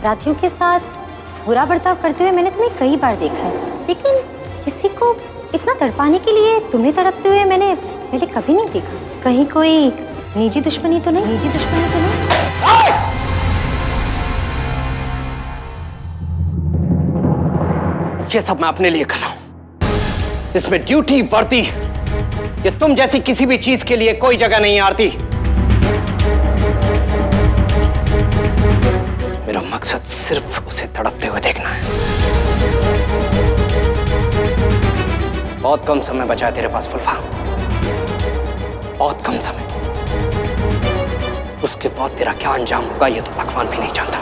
अपराधियों के साथ बुरा बर्ताव करते हुए मैंने तुम्हें कई बार देखा है, लेकिन किसी को इतना तड़पाने के लिए तुम्हें तड़पते हुए मैंने पहले कभी नहीं देखा। कहीं कोई निजी दुश्मनी तो नहीं? निजी दुश्मनी तो नहीं? ये सब मैं अपने लिए कर रहा हूं। इसमें ड्यूटी, वर्दी, ये तुम जैसी किसी भी चीज के लिए कोई जगह नहीं है आरती। मेरा मकसद सिर्फ उसे तड़पते हुए देखना है। बहुत कम समय बचा है तेरे पास फुलवा, बहुत कम समय। उसके बाद तेरा क्या अंजाम होगा ये तो भगवान भी नहीं जानता।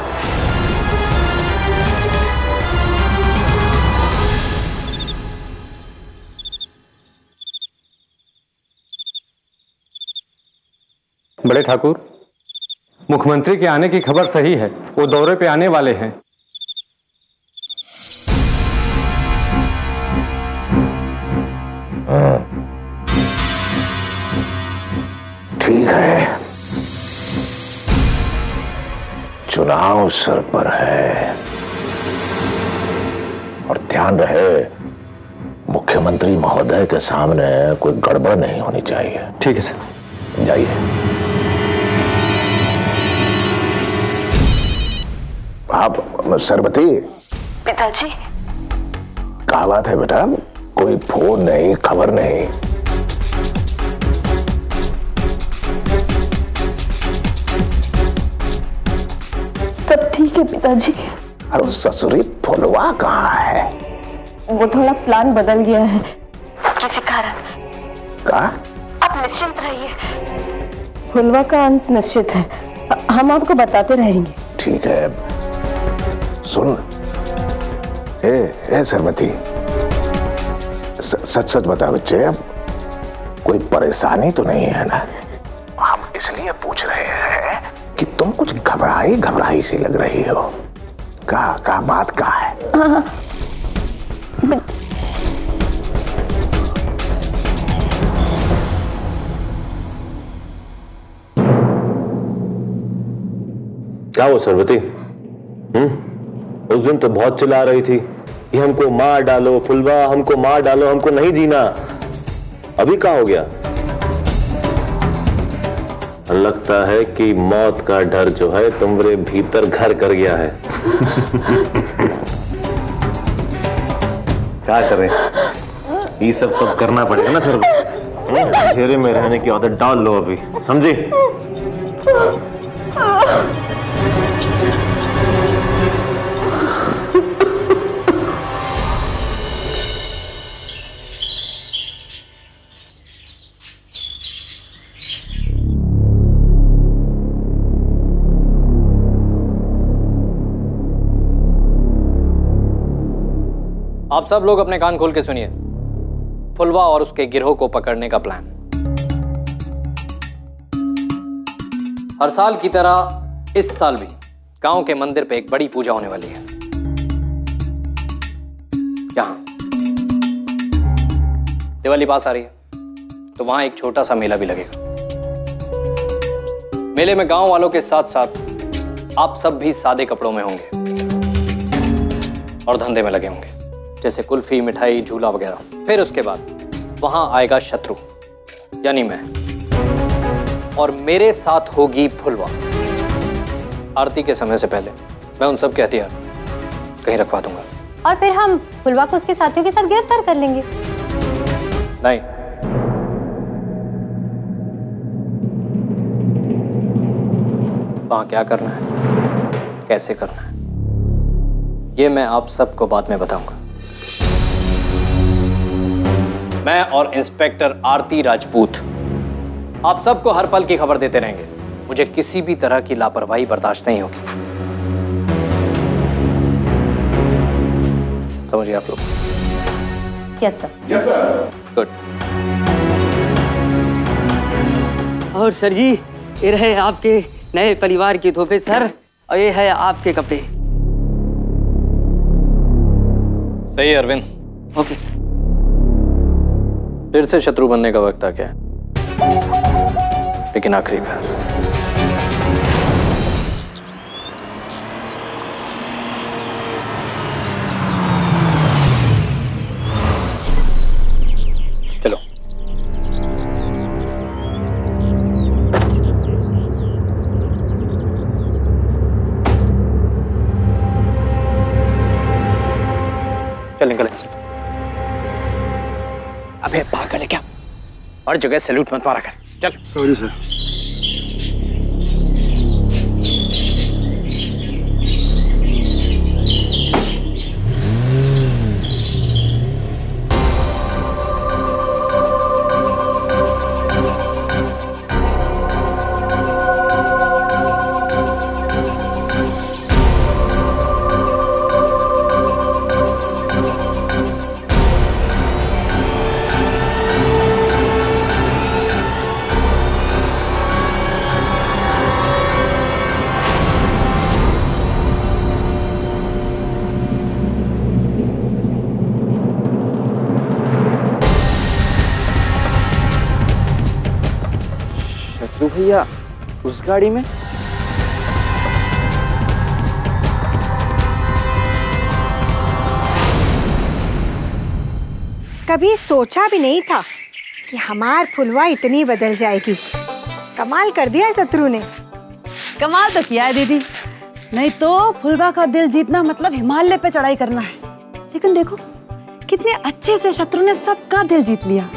बड़े ठाकुर, मुख्यमंत्री के आने की खबर सही है, वो दौरे पे आने वाले हैं। ठीक है, चुनाव सर पर है और ध्यान रहे मुख्यमंत्री महोदय के सामने कोई गड़बड़ नहीं होनी चाहिए। ठीक है सर, जाइए। आप सरबती? पिताजी। क्या बात है बेटा? कोई फोन नहीं, खबर नहीं? सब ठीक है पिताजी। अरे ससुरी फुलवा कहाँ है? वो थोड़ा प्लान बदल गया है किसी कारण। क्या? आप निश्चिंत रहिए, फुलवा का अंत निश्चित है। हम आपको बताते रहेंगे। ठीक है। सुन, ए सरमती, सच सच बता बच्चे, कोई परेशानी तो नहीं है ना? हम इसलिए पूछ रहे हैं कि तुम कुछ घबराई सी लग रही हो। का बात का है? क्या वो सरबती? उस दिन तो बहुत चिल्ला रही थी कि हमको मार डालो फुलवा, हमको मार डालो, हमको नहीं जीना। अभी क्या हो गया? लगता है कि मौत का डर जो है तुम्हारे भीतर घर कर गया है। क्या करें, ये सब तो करना पड़ेगा ना सर। घेरे में रहने की आदत डाल लो अभी, समझे? आप सब लोग अपने कान खोल के सुनिए। फुलवा और उसके गिरोह को पकड़ने का प्लान। हर साल की तरह इस साल भी गांव के मंदिर पे एक बड़ी पूजा होने वाली है। यहां दिवाली पास आ रही है तो वहां एक छोटा सा मेला भी लगेगा। मेले में गांव वालों के साथ साथ आप सब भी सादे कपड़ों में होंगे और धंधे में लगे होंगे, जैसे कुल्फी, मिठाई, झूला वगैरह। फिर उसके बाद वहां आएगा शत्रु, यानी मैं, और मेरे साथ होगी फुलवा। आरती के समय से पहले मैं उन सब के हथियार कहीं रखवा दूंगा और फिर हम फुलवा को उसके साथियों के साथ गिरफ्तार कर लेंगे। नहीं, वहां क्या करना है, कैसे करना है, ये मैं आप सबको बाद में बताऊंगा। मैं और इंस्पेक्टर आरती राजपूत आप सबको हर पल की खबर देते रहेंगे। मुझे किसी भी तरह की लापरवाही बर्दाश्त नहीं होगी। समझिए आप लोग? Yes sir. Yes sir. Good. और सर जी, ये रहे आपके नए परिवार के तोहफे सर, और ये है आपके कपड़े। सही है अरविंद। Okay sir. फिर से शत्रु बनने का वक्त आ गया है, लेकिन आखिरी बार। अबे पागल है क्या? और जगह सैल्यूट मत मारा कर, चल। Sorry sir. शत्रु भैया उस गाड़ी में? कभी सोचा भी नहीं था कि हमार फुलवा इतनी बदल जाएगी। कमाल कर दिया शत्रु ने। कमाल तो किया है दीदी, नहीं तो फुलवा का दिल जीतना मतलब हिमालय पे चढ़ाई करना है। लेकिन देखो कितने अच्छे से शत्रु ने सबका दिल जीत लिया।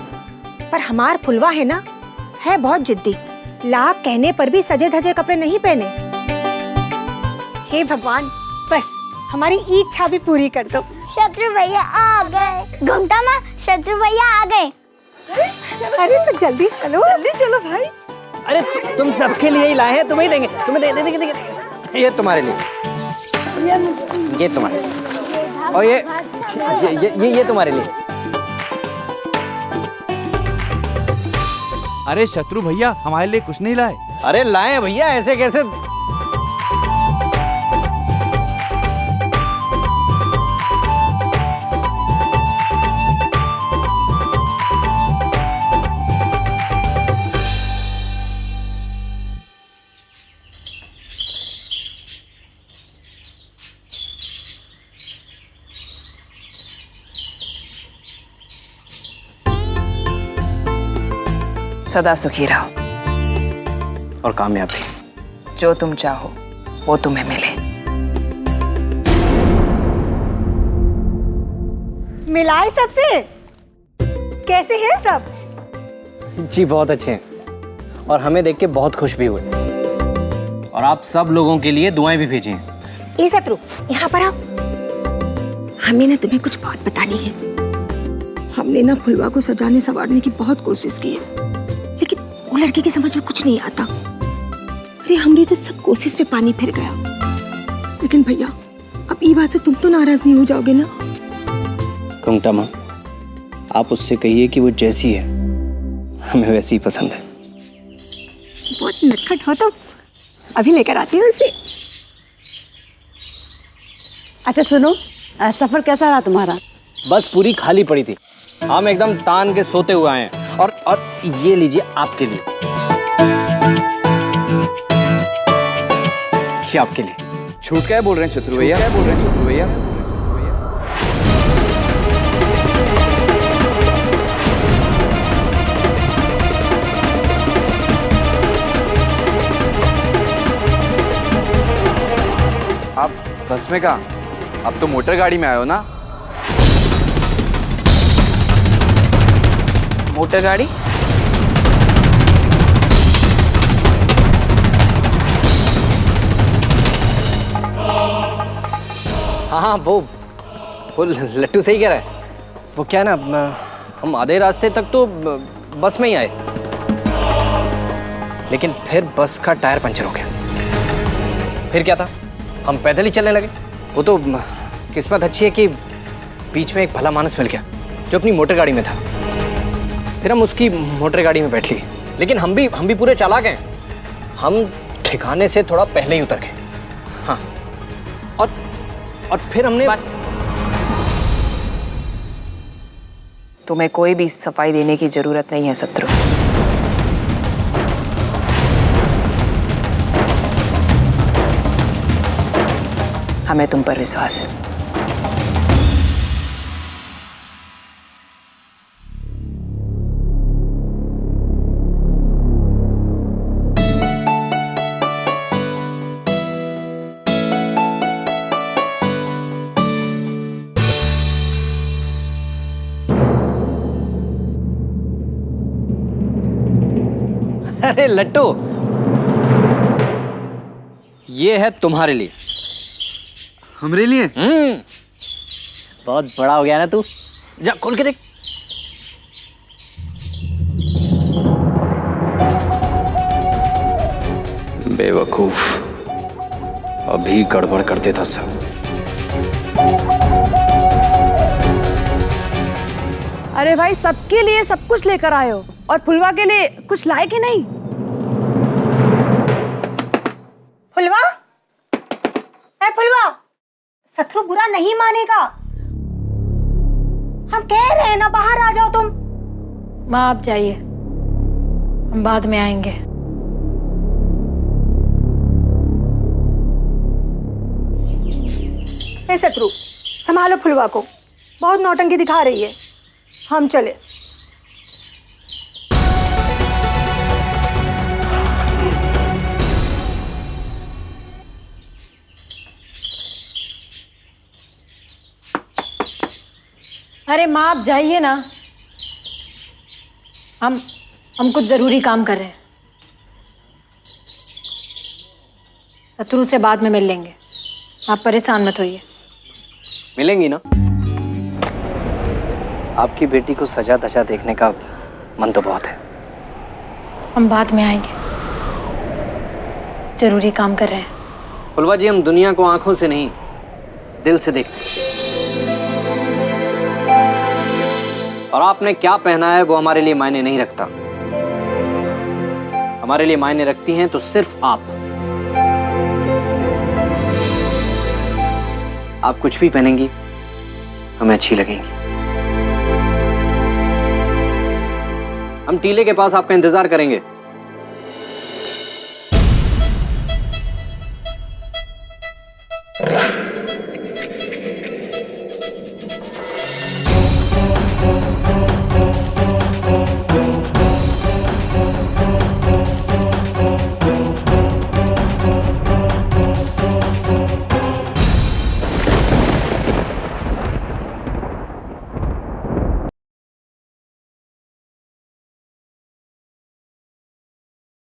पर हमार फुलवा है ना, है बहुत जिद्दी। लाख कहने पर भी सजे धजे कपड़े नहीं पहने। हे भगवान, बस हमारी इच्छा भी पूरी कर दो। शत्रु भैया आ गए। घुमटा माँ, शत्रु भैया आ गए। अरे तो जल्दी चलो भाई। अरे तुम सबके लिए ही लाए हैं, तुम्हें ही देंगे, तुम्हें दे। ये तुम्हारे लिए, ये तुम्हारे लिए, और ये तुम्हारे लिए। अरे शत्रु भैया हमारे लिए कुछ नहीं लाए। अरे लाए भैया, ऐसे कैसे? सदा सुखी रहो और कामयाब भी। जो तुम चाहो वो तुम्हें मिले। मिलाए सबसे? कैसे हैं सब? जी बहुत अच्छे हैं, और हमें देख के बहुत खुश भी हुए, और आप सब लोगों के लिए दुआएं भी भेजी हैं। ए शत्रु, यहाँ पर आओ। हमें ना तुम्हें कुछ बात बतानी है। हमने ना फुलवा को सजाने संवारने की बहुत कोशिश की है, लेकिन वो लड़की की समझ में कुछ नहीं आता। अरे हमने तो सब कोशिश पे पानी फिर गया। लेकिन भैया, अब ये बात से तुम तो नाराज नहीं हो जाओगे ना? घुंघटा माँ, आप उससे कहिए कि वो जैसी है हमें वैसी ही पसंद है। बहुत नटखट हो तुम। अभी लेकर आती हूँ उसे। अच्छा सुनो, सफर कैसा रहा तुम्हारा? बस पूरी खाली पड़ी थी, हम एकदम तान के सोते हुए आए हैं। और ये लीजिए आपके लिए, ये आपके लिए। झूठ क्या बोल रहे हैं शत्रु भैया? आप बस में कहाँ? अब तो मोटर गाड़ी में आए हो ना? मोटर गाड़ी? हाँ, वो लट्टू सही कह रहा है। वो क्या ना, हम आधे रास्ते तक तो बस में ही आए, लेकिन फिर बस का टायर पंचर हो गया। फिर क्या था, हम पैदल ही चलने लगे। वो तो किस्मत अच्छी है कि बीच में एक भला मानस मिल गया जो अपनी मोटर गाड़ी में था। फिर हम उसकी मोटर गाड़ी में बैठ लिए। लेकिन हम भी पूरे चालाक हैं, हम ठिकाने से थोड़ा पहले ही उतर गए। हाँ, और फिर हमने बस तुम्हें कोई भी सफाई देने की जरूरत नहीं है शत्रु। हमें तुम पर विश्वास है। अरे लट्टू, ये है तुम्हारे लिए। हमरे लिए? बहुत बड़ा हो गया ना तू, जा खोल के देख। बेवकूफ, अभी गड़बड़ कर देता सब। अरे भाई, सबके लिए सब कुछ लेकर आए हो और फुलवा के लिए कुछ लाए कि नहीं? फुलवा, है फुलवा, शत्रु बुरा नहीं मानेगा। हम कह रहे हैं ना, बाहर आ जाओ तुम। माँ आप जाइए, हम बाद में आएंगे। हे शत्रु, संभालो फुलवा को, बहुत नौटंकी दिखा रही है। हम चले। अरे माँ आप जाइए ना, हम कुछ जरूरी काम कर रहे हैं। शत्रु से बाद में मिल लेंगे, आप परेशान मत होइए। मिलेंगी ना? आपकी बेटी को सजा धजा देखने का मन तो बहुत है। हम बाद में आएंगे, जरूरी काम कर रहे हैं। फुलवा जी, हम दुनिया को आंखों से नहीं, दिल से देखते हैं। और आपने क्या पहना है वो हमारे लिए मायने नहीं रखता। हमारे लिए मायने रखती हैं तो सिर्फ आप कुछ भी पहनेंगी हमें अच्छी लगेंगी। हम टीले के पास आपका इंतजार करेंगे।